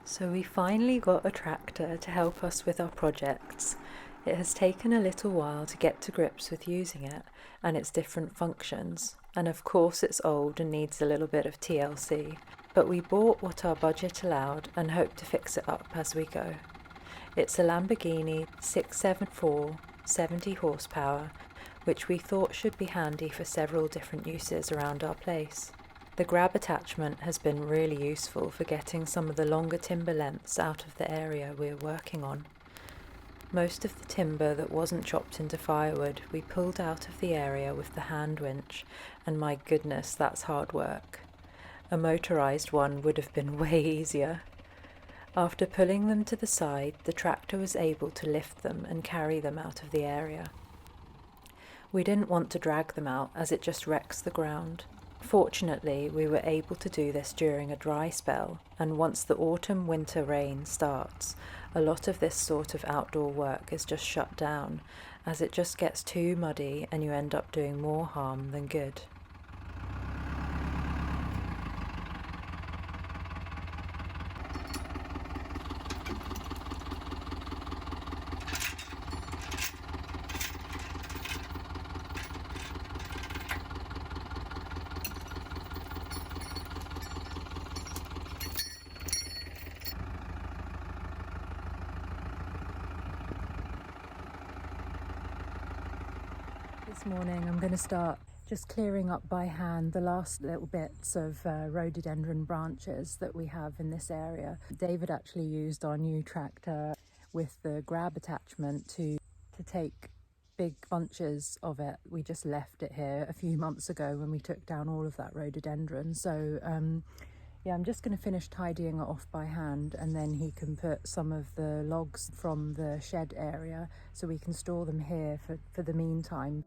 So we finally got a tractor to help us with our projects. It has taken a little while to get to grips with using it and its different functions, and of course it's old and needs a little bit of TLC, but we bought what our budget allowed and hope to fix it up as we go. It's a Lamborghini 674 70 horsepower, which we thought should be handy for several different uses around our place. The grab attachment has been really useful for getting some of the longer timber lengths out of the area we're working on. Most of the timber that wasn't chopped into firewood we pulled out of the area with the hand winch, and my goodness, that's hard work. A motorised one would have been way easier. After pulling them to the side, the tractor was able to lift them and carry them out of the area. We didn't want to drag them out as it just wrecks the ground. Fortunately, we were able to do this during a dry spell, and once the autumn-winter rain starts, a lot of this sort of outdoor work is just shut down, as it just gets too muddy and you end up doing more harm than good. This morning I'm going to start just clearing up by hand the last little bits of rhododendron branches that we have in this area. David actually used our new tractor with the grab attachment to take big bunches of it. We just left it here a few months ago when we took down all of that rhododendron. So yeah, I'm just going to finish tidying it off by hand, and then he can put some of the logs from the shed area so we can store them here for the meantime.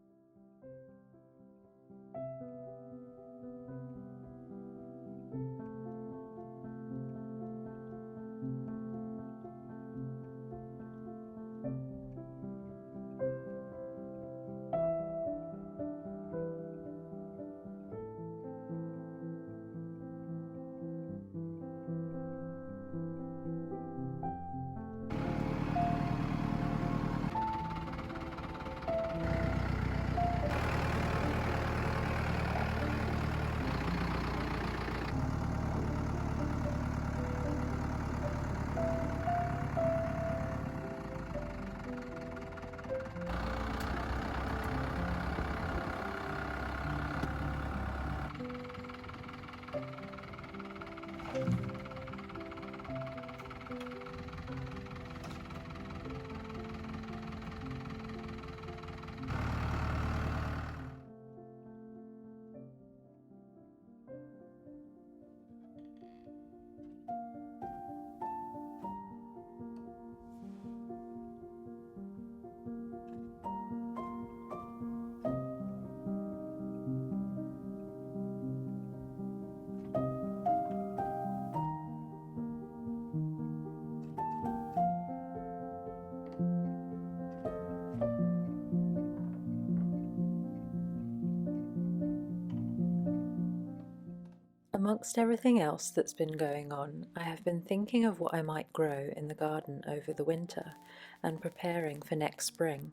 Amongst everything else that's been going on, I have been thinking of what I might grow in the garden over the winter and preparing for next spring.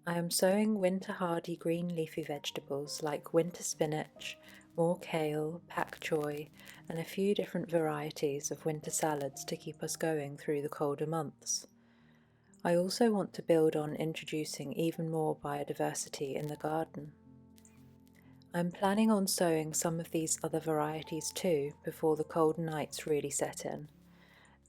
I am sowing winter hardy green leafy vegetables like winter spinach, more kale, pak choi, and a few different varieties of winter salads to keep us going through the colder months. I also want to build on introducing even more biodiversity in the garden. I'm planning on sowing some of these other varieties too before the cold nights really set in.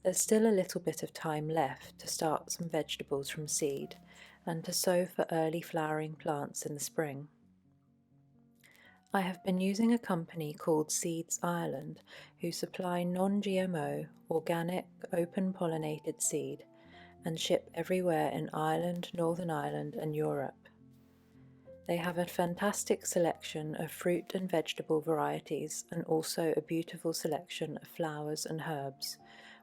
There's still a little bit of time left to start some vegetables from seed and to sow for early flowering plants in the spring. I have been using a company called Seeds Ireland who supply non-GMO, organic, open-pollinated seed and ship everywhere in Ireland, Northern Ireland and Europe. They have a fantastic selection of fruit and vegetable varieties and also a beautiful selection of flowers and herbs,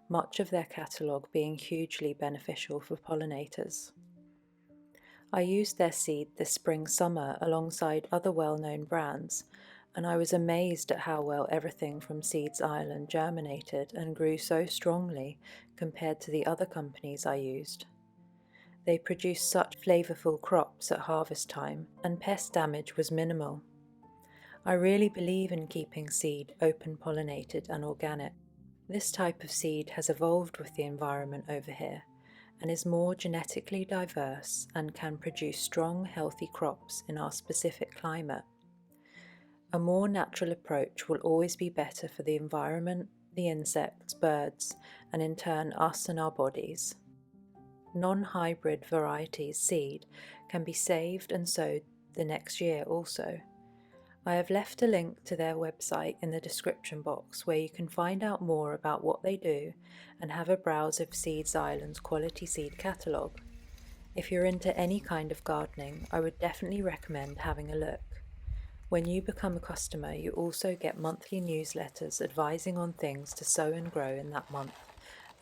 much of their catalogue being hugely beneficial for pollinators. I used their seed this spring-summer alongside other well-known brands, and I was amazed at how well everything from Seeds Ireland germinated and grew so strongly compared to the other companies I used. They produced such flavourful crops at harvest time, and pest damage was minimal. I really believe in keeping seed open pollinated and organic. This type of seed has evolved with the environment over here and is more genetically diverse and can produce strong, healthy crops in our specific climate. A more natural approach will always be better for the environment, the insects, birds, and in turn us and our bodies. Non-hybrid varieties seed can be saved and sowed the next year also. I have left a link to their website in the description box where you can find out more about what they do and have a browse of Seeds Ireland's quality seed catalogue. If you're into any kind of gardening, I would definitely recommend having a look. When you become a customer, you also get monthly newsletters advising on things to sow and grow in that month,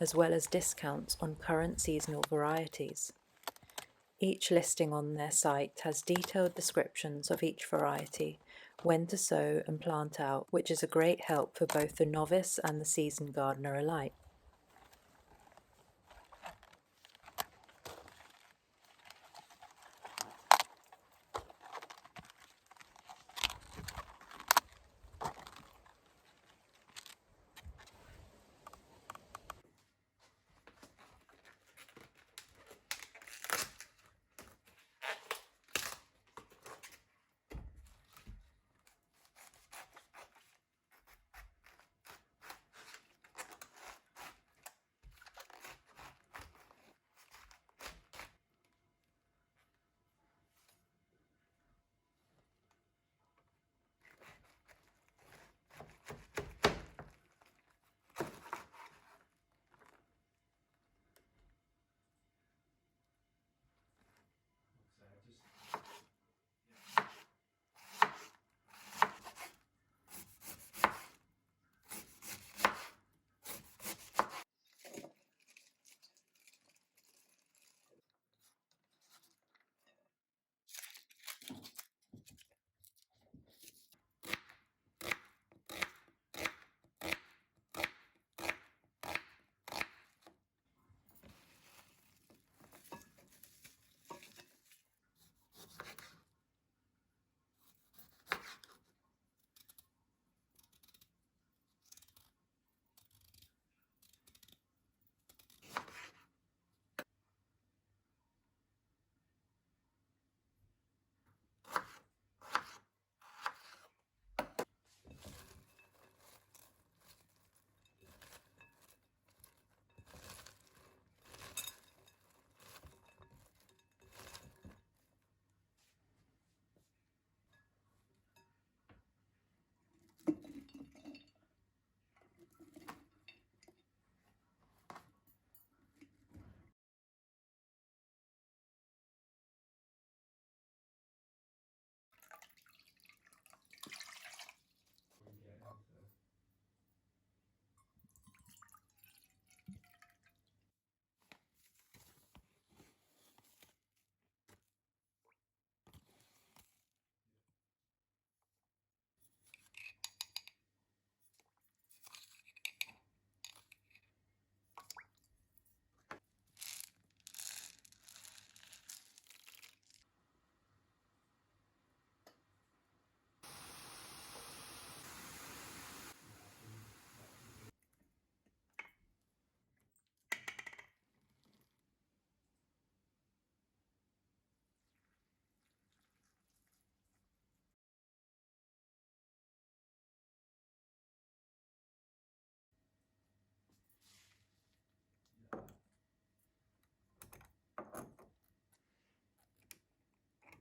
as well as discounts on current seasonal varieties. Each listing on their site has detailed descriptions of each variety, when to sow and plant out, which is a great help for both the novice and the seasoned gardener alike.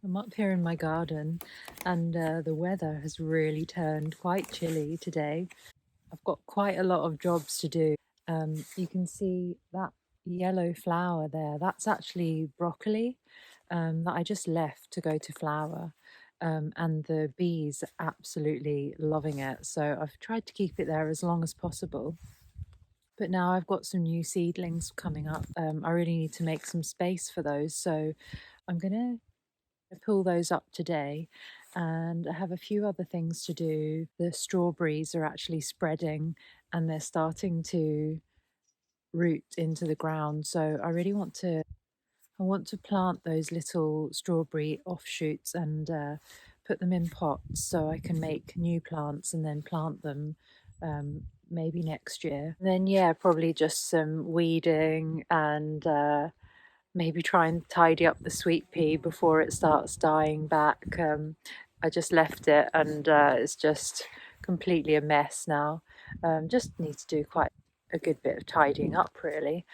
I'm up here in my garden and the weather has really turned quite chilly today. I've got quite a lot of jobs to do. You can see that yellow flower there. That's actually broccoli that I just left to go to flower. And the bees are absolutely loving it. So I've tried to keep it there as long as possible. But now I've got some new seedlings coming up. I really need to make some space for those. So I'm going to pull those up today, and I have a few other things to do. The strawberries are actually spreading and they're starting to root into the ground, so I want to plant those little strawberry offshoots and put them in pots so I can make new plants and then plant them maybe next year. And then, yeah, probably just some weeding and maybe try and tidy up the sweet pea before it starts dying back. I just left it and it's just completely a mess now. Just need to do quite a good bit of tidying up, really.